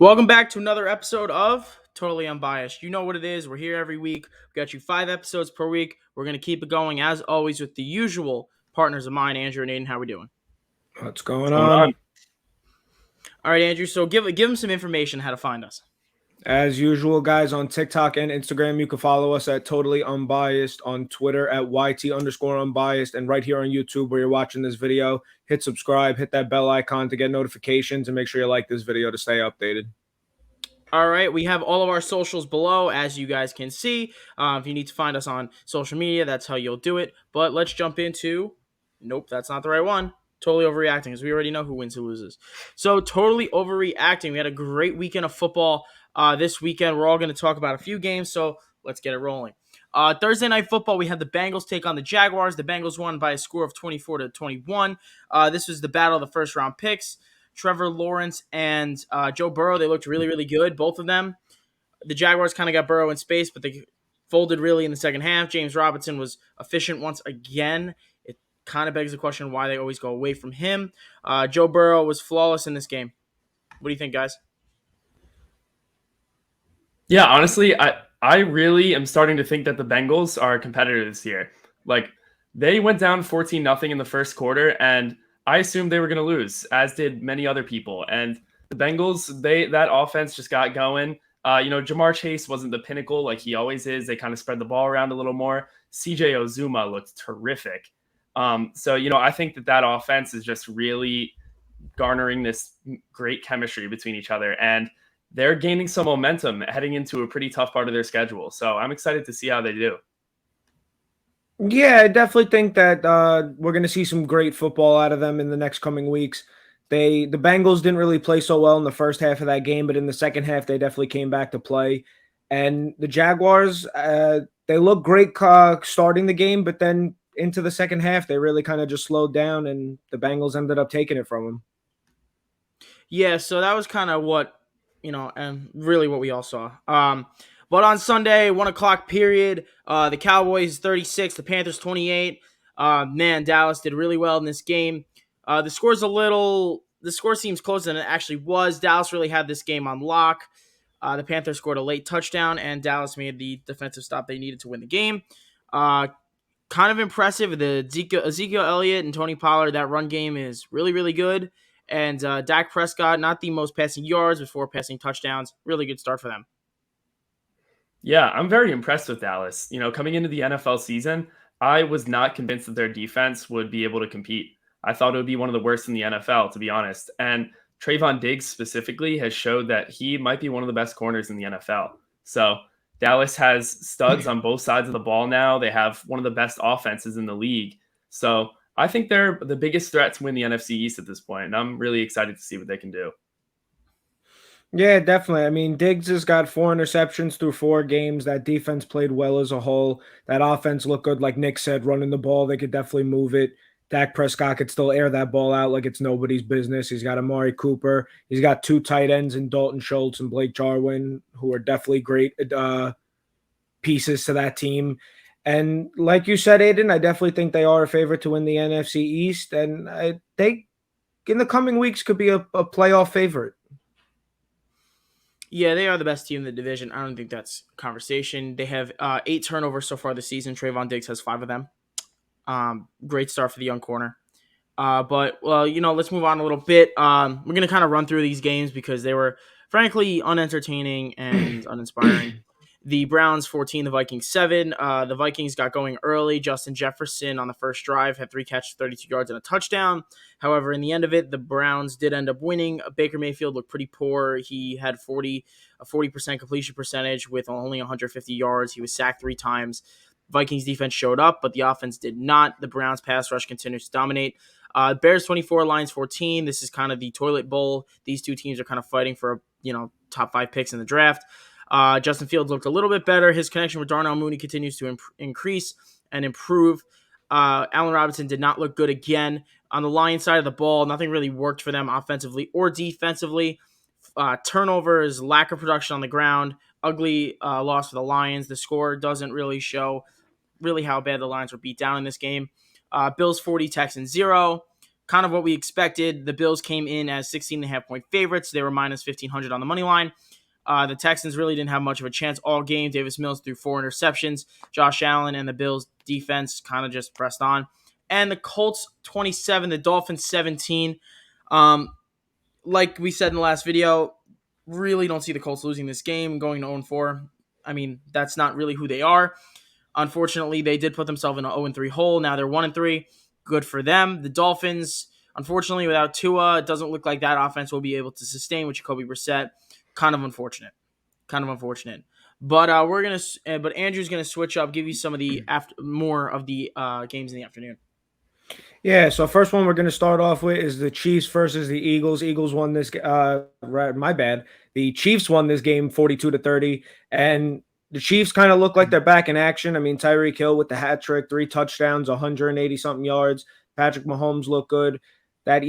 Welcome back to another episode of Totally Unbiased. You know what it is. We're here every week. We got you 5 episodes per week. We're going to keep it going, as always, with the usual partners of mine, Andrew and Aiden. How we doing? What's going on? All right, Andrew. So give them some information how to find us. As usual, guys, on TikTok and Instagram, you can follow us at Totally Unbiased, on Twitter at YT_unbiased, and right here on YouTube where you're watching this video, hit subscribe, hit that bell icon to get notifications, and make sure you like this video to stay updated. All right, we have all of our socials below, as you guys can see. If you need to find us on social media, that's how you'll do it. But let's jump into... Nope, that's not the right one. Totally Overreacting, because we already know who wins, who loses. So, Totally Overreacting. We had a great weekend of football this weekend. We're all going to talk about a few games, so let's get it rolling. Thursday Night Football, we had the Bengals take on the Jaguars. The Bengals won by a score of 24-21. This was the battle of the first-round picks. Trevor Lawrence and Joe Burrow, they looked really, really good, both of them. The Jaguars kind of got Burrow in space, but they folded really in the second half. James Robinson was efficient once again. It kind of begs the question why they always go away from him. Joe Burrow was flawless in this game. What do you think, guys? Yeah, honestly, I really am starting to think that the Bengals are a competitor this year. Like, they went down 14-0 in the first quarter, and I assumed they were going to lose, as did many other people. And the Bengals, that offense just got going. Jamar Chase wasn't the pinnacle like he always is. They kind of spread the ball around a little more. CJ Ozuma looked terrific. I think that offense is just really garnering this great chemistry between each other. And they're gaining some momentum heading into a pretty tough part of their schedule. So I'm excited to see how they do. Yeah, I definitely think that we're going to see some great football out of them in the next coming weeks. The Bengals didn't really play so well in the first half of that game, but in the second half, they definitely came back to play. And the Jaguars, they look great starting the game, but then into the second half, they really kind of just slowed down, and the Bengals ended up taking it from them. Yeah, so that was kind of what, and really what we all saw. But on Sunday, 1 o'clock period, the Cowboys 36, the Panthers 28. Dallas did really well in this game. The score seems closer than it actually was. Dallas really had this game on lock. The Panthers scored a late touchdown, and Dallas made the defensive stop they needed to win the game. Kind of impressive. The Ezekiel Elliott and Tony Pollard, that run game is really, really good. And Dak Prescott, not the most passing yards, but 4 passing touchdowns. Really good start for them. Yeah, I'm very impressed with Dallas. Coming into the NFL season, I was not convinced that their defense would be able to compete. I thought it would be one of the worst in the NFL, to be honest. And Trayvon Diggs specifically has showed that he might be one of the best corners in the NFL. So Dallas has studs on both sides of the ball now. They have one of the best offenses in the league. So I think they're the biggest threat to win the NFC East at this point, and I'm really excited to see what they can do. Yeah, definitely. I mean, Diggs has got 4 interceptions through 4 games. That defense played well as a whole. That offense looked good, like Nick said, running the ball. They could definitely move it. Dak Prescott could still air that ball out like it's nobody's business. He's got Amari Cooper. He's got 2 tight ends in Dalton Schultz and Blake Jarwin, who are definitely great pieces to that team. And like you said, Aiden, I definitely think they are a favorite to win the NFC East. And they, in the coming weeks, could be a playoff favorite. Yeah, they are the best team in the division. I don't think that's a conversation. They have 8 turnovers so far this season. Trayvon Diggs has 5 of them. Great start for the young corner. Let's move on a little bit. We're going to kind of run through these games because they were, frankly, unentertaining and uninspiring. The Browns 14, the Vikings 7. The Vikings got going early. Justin Jefferson on the first drive had 3 catches, 32 yards, and a touchdown. However, in the end of it, the Browns did end up winning. Baker Mayfield looked pretty poor. He had a 40% completion percentage with only 150 yards. He was sacked 3 times. Vikings defense showed up, but the offense did not. The Browns pass rush continues to dominate. Bears 24, Lions 14. This is kind of the toilet bowl. These two teams are kind of fighting for top 5 picks in the draft. Justin Fields looked a little bit better. His connection with Darnell Mooney continues to increase and improve. Allen Robinson did not look good again. On the Lions side of the ball, nothing really worked for them offensively or defensively. Turnovers, lack of production on the ground, ugly loss for the Lions. The score doesn't really show really how bad the Lions were beat down in this game. Bills 40, Texans 0. kind of what we expected. The Bills came in as 16.5-point favorites. They were minus 1,500 on the money line. The Texans really didn't have much of a chance all game. Davis Mills threw 4 interceptions. Josh Allen and the Bills defense kind of just pressed on. And the Colts 27, the Dolphins 17. Like we said in the last video, really don't see the Colts losing this game, going to 0-4. I mean, that's not really who they are. Unfortunately, they did put themselves in an 0-3 hole. Now they're 1-3. Good for them. The Dolphins, unfortunately, without Tua, it doesn't look like that offense will be able to sustain with Jacoby Brissett. Kind of unfortunate. But but Andrew's gonna switch up, give you some of the more of the games in the afternoon. Yeah, so first one we're going to start off with is the Chiefs versus the Eagles. Eagles won this my bad. The Chiefs won this game 42-30, and the Chiefs kind of look like they're back in action. I mean, Tyreek Hill with the hat trick, 3 touchdowns, 180 something yards. Patrick Mahomes looked good. That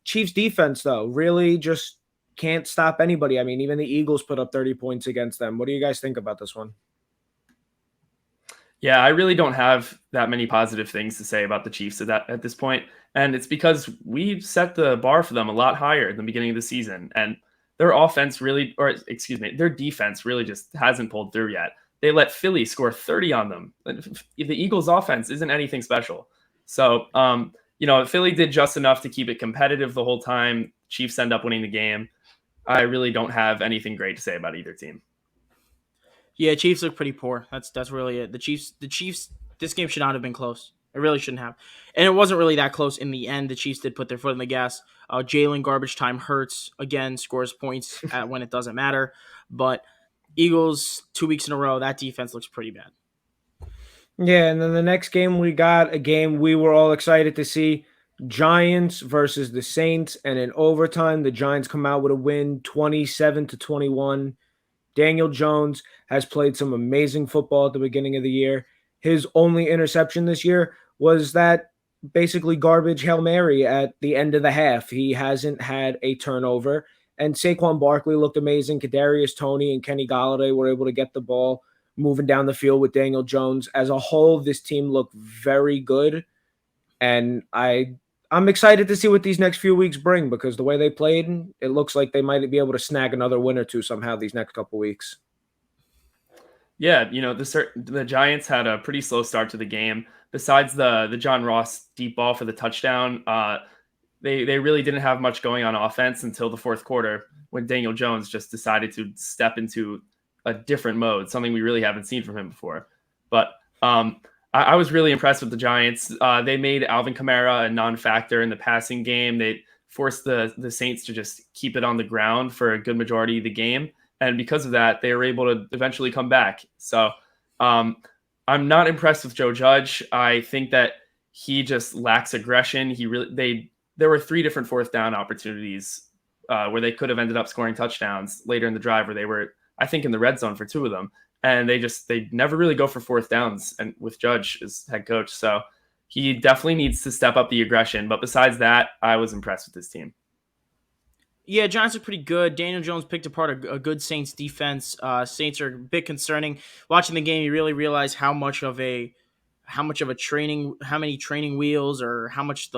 Chiefs defense though really just can't stop anybody. I mean, even the Eagles put up 30 points against them. What do you guys think about this one? Yeah, I really don't have that many positive things to say about the Chiefs at this point. And it's because we set the bar for them a lot higher in the beginning of the season. And their their defense really just hasn't pulled through yet. They let Philly score 30 on them. The Eagles offense isn't anything special. So, Philly did just enough to keep it competitive the whole time. Chiefs end up winning the game. I really don't have anything great to say about either team. Yeah, Chiefs look pretty poor. That's really it. The Chiefs, this game should not have been close. It really shouldn't have. And it wasn't really that close in the end. The Chiefs did put their foot on the gas. Jalen garbage time hurts. Again, scores points when it doesn't matter. But Eagles, 2 weeks in a row, that defense looks pretty bad. Yeah, and then the next game we got a game we were all excited to see. Giants versus the Saints, and in overtime, the Giants come out with a win 27-21. Daniel Jones has played some amazing football at the beginning of the year. His only interception this year was that basically garbage Hail Mary at the end of the half. He hasn't had a turnover. And Saquon Barkley looked amazing. Kadarius Toney and Kenny Golladay were able to get the ball moving down the field with Daniel Jones. As a whole, this team looked very good. And I'm excited to see what these next few weeks bring, because the way they played, it looks like they might be able to snag another win or two somehow these next couple weeks. Yeah, the Giants had a pretty slow start to the game. Besides the John Ross deep ball for the touchdown, they really didn't have much going on offense until the fourth quarter, when Daniel Jones just decided to step into a different mode, something we really haven't seen from him before. But I was really impressed with the Giants. They made Alvin Kamara a non-factor in the passing game. They forced the Saints to just keep it on the ground for a good majority of the game. And because of that, they were able to eventually come back. So I'm not impressed with Joe Judge. I think that he just lacks aggression. There were 3 different fourth down opportunities where they could have ended up scoring touchdowns later in the drive, where they were, I think, in the red zone for 2 of them. And they never really go for fourth downs, and with Judge as head coach. So he definitely needs to step up the aggression. But besides that, I was impressed with this team. Yeah, Giants are pretty good. Daniel Jones picked apart a good Saints defense. Saints are a bit concerning. Watching the game, you really realize how many training wheels, or how much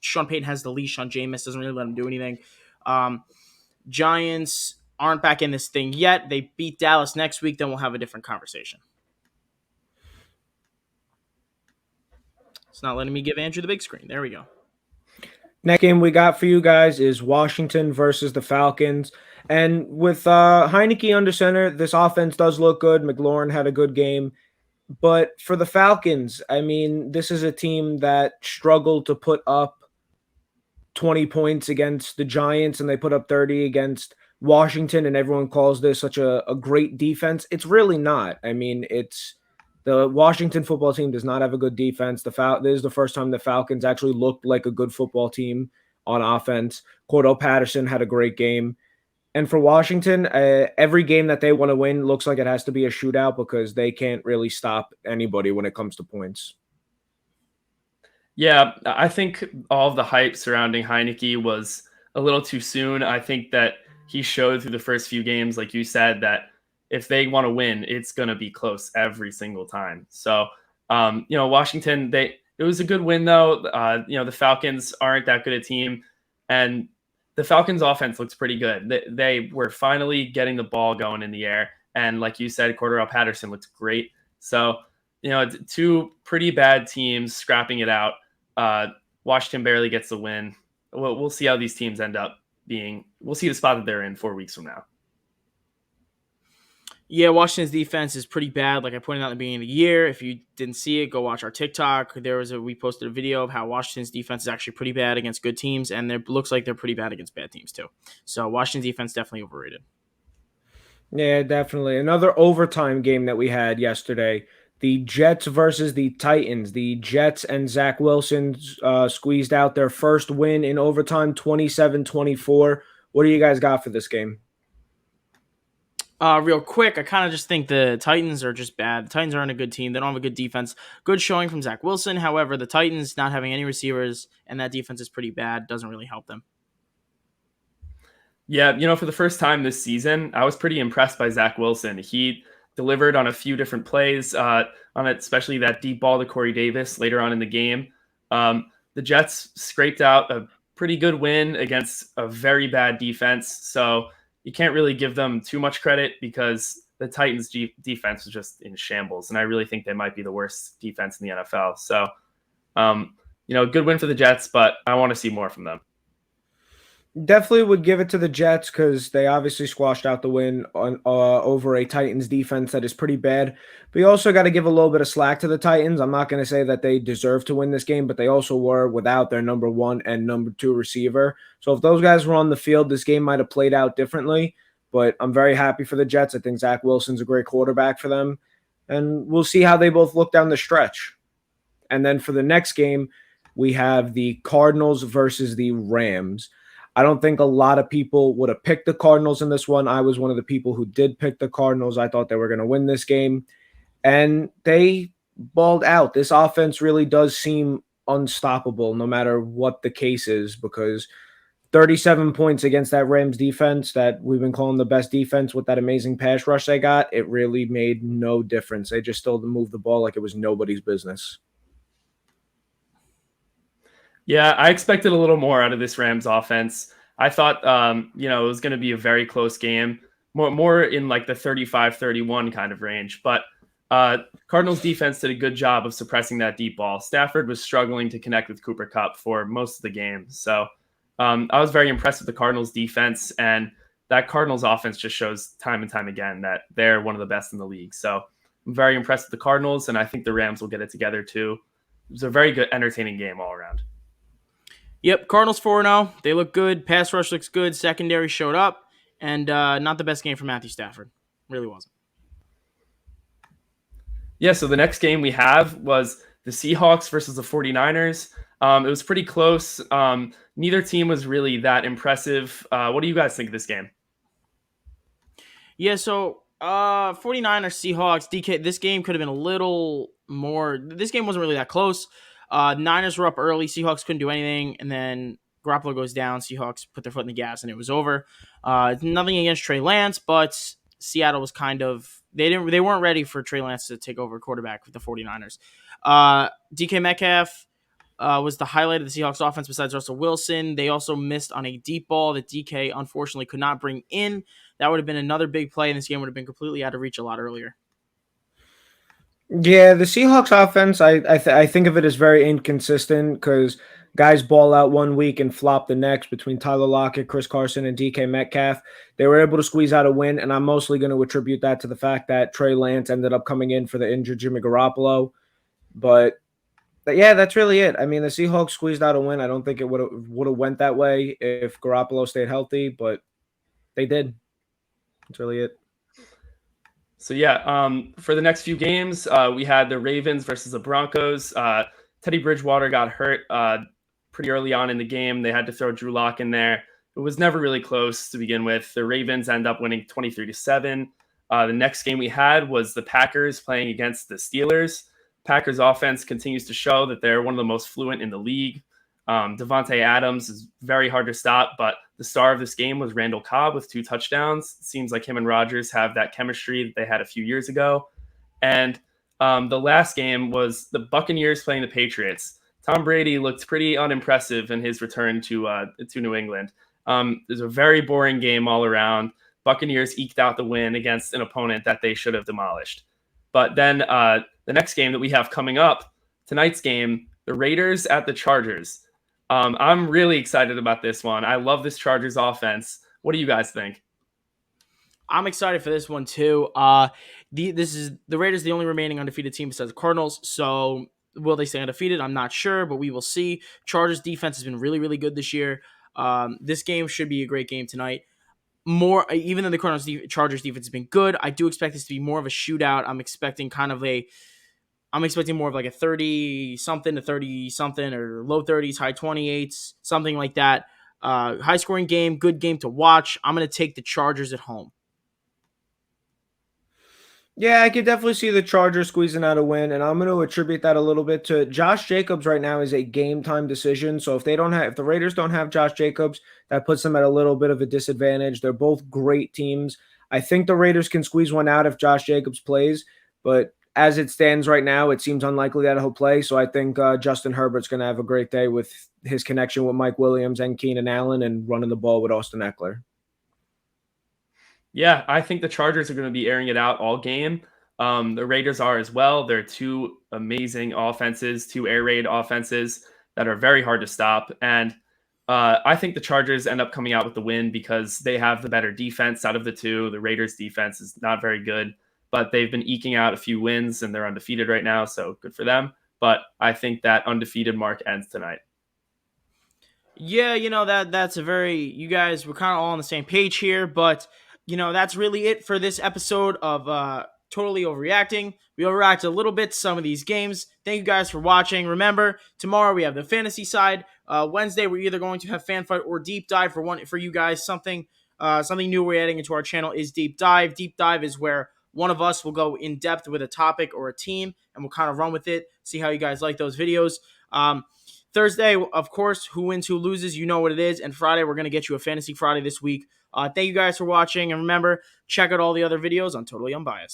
Sean Payton has the leash on Jameis. Doesn't really let him do anything. Giants aren't back in this thing yet. They beat Dallas next week. Then we'll have a different conversation. It's not letting me give Andrew the big screen. There we go. Next game we got for you guys is Washington versus the Falcons. And with Heineke under center, this offense does look good. McLaurin had a good game. But for the Falcons, I mean, this is a team that struggled to put up 20 points against the Giants, and they put up 30 against Washington, and everyone calls this such a great defense. It's really not. I mean, the Washington football team does not have a good defense. This is the first time the Falcons actually looked like a good football team on offense. Cordell Patterson had a great game. And for Washington, every game that they want to win looks like it has to be a shootout, because they can't really stop anybody when it comes to points. Yeah, I think all of the hype surrounding Heineke was a little too soon. I think that he showed through the first few games, like you said, that if they want to win, it's going to be close every single time. So, Washington, It was a good win, though. The Falcons aren't that good a team, and the Falcons' offense looks pretty good. They were finally getting the ball going in the air, and like you said, Cordero Patterson looked great. So, two pretty bad teams scrapping it out. Washington barely gets the win. We'll see how these teams end up being. We'll see the spot that they're in 4 weeks from now. Yeah, Washington's defense is pretty bad. Like I pointed out at the beginning of the year, if you didn't see it, go watch our TikTok. We posted a video of how Washington's defense is actually pretty bad against good teams, and it looks like they're pretty bad against bad teams too. So Washington's defense definitely overrated. Yeah, definitely. Another overtime game that we had yesterday. The Jets versus the Titans. The Jets and Zach Wilson squeezed out their first win in overtime, 27-24. What do you guys got for this game? Real quick, I kind of just think the Titans are just bad. The Titans aren't a good team. They don't have a good defense. Good showing from Zach Wilson. However, the Titans not having any receivers and that defense is pretty bad doesn't really help them. Yeah, for the first time this season, I was pretty impressed by Zach Wilson. He delivered on a few different plays, on it, especially that deep ball to Corey Davis later on in the game. The Jets scraped out a pretty good win against a very bad defense, so you can't really give them too much credit because the Titans' defense was just in shambles, and I really think they might be the worst defense in the NFL. So, good win for the Jets, but I want to see more from them. Definitely would give it to the Jets because they obviously squashed out the win on over a Titans defense that is pretty bad. But you also got to give a little bit of slack to the Titans. I'm not going to say that they deserve to win this game, but they also were without their number 1 and number 2 receiver. So if those guys were on the field, this game might have played out differently. But I'm very happy for the Jets. I think Zach Wilson's a great quarterback for them. And we'll see how they both look down the stretch. And then for the next game, we have the Cardinals versus the Rams. I don't think a lot of people would have picked the Cardinals in this one. I was one of the people who did pick the Cardinals. I thought they were going to win this game, and they balled out. This offense really does seem unstoppable no matter what the case is, because 37 points against that Rams defense that we've been calling the best defense with that amazing pass rush they got, it really made no difference. They just still moved the ball like it was nobody's business. Yeah, I expected a little more out of this Rams offense. I thought, it was going to be a very close game, more in like the 35-31 kind of range. But Cardinals defense did a good job of suppressing that deep ball. Stafford was struggling to connect with Cooper Kupp for most of the game. So I was very impressed with the Cardinals defense, and that Cardinals offense just shows time and time again that they're one of the best in the league. So I'm very impressed with the Cardinals, and I think the Rams will get it together too. It was a very good, entertaining game all around. Yep, Cardinals 4-0. They look good. Pass rush looks good. Secondary showed up. And not the best game for Matthew Stafford. Really wasn't. Yeah, so the next game we have was the Seahawks versus the 49ers. It was pretty close. Neither team was really that impressive. What do you guys think of this game? Yeah, so 49ers, Seahawks, DK, this game could have been a little more. This game wasn't really that close. Niners were up early. Seahawks couldn't do anything. And then Garoppolo goes down. Seahawks put their foot in the gas and it was over. Nothing against Trey Lance, but Seattle was kind of, they weren't ready for Trey Lance to take over quarterback with the 49ers. DK Metcalf was the highlight of the Seahawks offense besides Russell Wilson. They also missed on a deep ball that DK unfortunately could not bring in. That would have been another big play, and this game would have been completely out of reach a lot earlier. Yeah, the Seahawks offense, I think of it as very inconsistent because guys ball out one week and flop the next between Tyler Lockett, Chris Carson, and DK Metcalf. They were able to squeeze out a win, and I'm mostly going to attribute that to the fact that Trey Lance ended up coming in for the injured Jimmy Garoppolo. But yeah, that's really it. I mean, the Seahawks squeezed out a win. I don't think it would have went that way if Garoppolo stayed healthy, but they did. That's really it. So yeah, for the next few games, we had the Ravens versus the Broncos. Teddy Bridgewater got hurt pretty early on in the game. They had to throw Drew Lock in there. It was never really close to begin with. The Ravens end up winning 23-7. The next game we had was the Packers playing against the Steelers. Packers offense continues to show that they're one of the most fluent in the league. Devontae Adams is very hard to stop, but the star of this game was Randall Cobb with 2 touchdowns. It seems like him and Rodgers have that chemistry that they had a few years ago. And The last game was the Buccaneers playing the Patriots. Tom Brady looked pretty unimpressive in his return to New England. It was a very boring game all around. Buccaneers eked out the win against an opponent that they should have demolished. But then the next game that we have coming up, tonight's game, the Raiders at the Chargers. I'm really excited about this one. I love this Chargers offense. What do you guys think? I'm excited for this one too. This is the Raiders, the only remaining undefeated team besides the Cardinals. So will they stay undefeated? I'm not sure, but we will see. Chargers defense has been really, really good this year. This game should be a great game tonight. More, even though the Chargers defense has been good, I do expect this to be more of a shootout. I'm expecting more of like a 30 something to 30 something, or low 30s, high 28s, something like that. High scoring game, good game to watch. I'm going to take the Chargers at home. Yeah, I could definitely see the Chargers squeezing out a win, and I'm going to attribute that a little bit to Josh Jacobs right now is a game time decision. So if the Raiders don't have Josh Jacobs, that puts them at a little bit of a disadvantage. They're both great teams. I think the Raiders can squeeze one out if Josh Jacobs plays, but as it stands right now, it seems unlikely that he'll play. So I think Justin Herbert's going to have a great day with his connection with Mike Williams and Keenan Allen and running the ball with Austin Eckler. Yeah, I think the Chargers are going to be airing it out all game. The Raiders are as well. They're two amazing offenses, two air raid offenses that are very hard to stop. And I think the Chargers end up coming out with the win because they have the better defense out of the two. The Raiders defense is not very good, but they've been eking out a few wins and they're undefeated right now. So good for them. But I think that undefeated mark ends tonight. Yeah, that's a very, you guys, we're kind of all on the same page here, but that's really it for this episode of Totally Overreacting. We overreacted a little bit to some of these games. Thank you guys for watching. Remember, tomorrow we have the fantasy side. Wednesday we're either going to have fan fight or deep dive for you guys. Something new we're adding into our channel is deep dive. Deep dive is where one of us will go in depth with a topic or a team, and we'll kind of run with it. See how you guys like those videos. Thursday, of course, who wins, who loses, you know what it is. And Friday, we're going to get you a Fantasy Friday this week. Thank you guys for watching. And remember, check out all the other videos on Totally Unbiased.